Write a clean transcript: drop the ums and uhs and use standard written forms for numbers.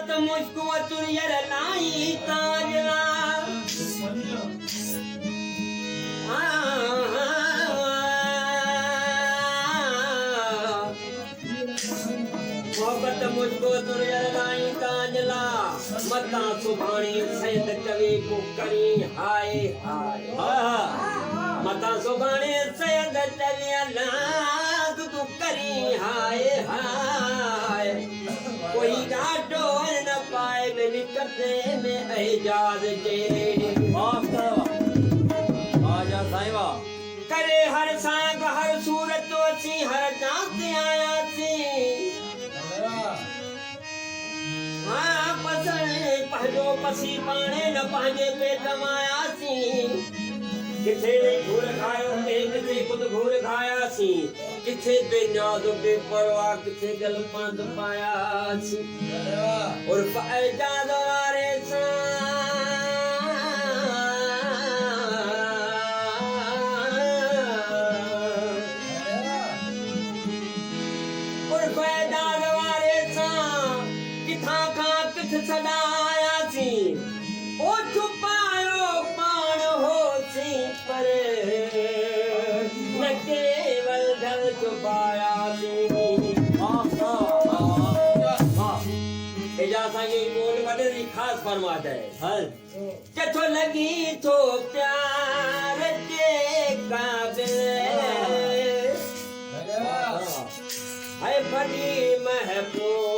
मोहब्बत मुझको तुरियर लाई ताजला मोहब्बत मुझको तुरियर लाई ताजला मता सुभाणी सैद चवे को करी हाय हाय मता सुभाणी सैद चवे लाद तू करी हाय हाय कोई गाटो न पाए मेरी कते में एजाज के आजा साहिबा करे हर सांग हर सूरत अची हर चांद आया सी हाँ पसरे पहजो पसी पाने न पांजे पेट माया सी किथे घूर खायो के किथे खुद घूर खाया सी किथे बेनियाज बेपरवाह किथे गल पांद पाया सी और फैजाद वारे सा और फैजाद वारे सा किथा का किथ सदाया सी ओ छुपायो पान हो सी पर न केवल घर छुपाया सी एजा सांगे बोल वडरी खास फरमाता है कथो लगी तो प्यार के काबिल है बड़ी महबूब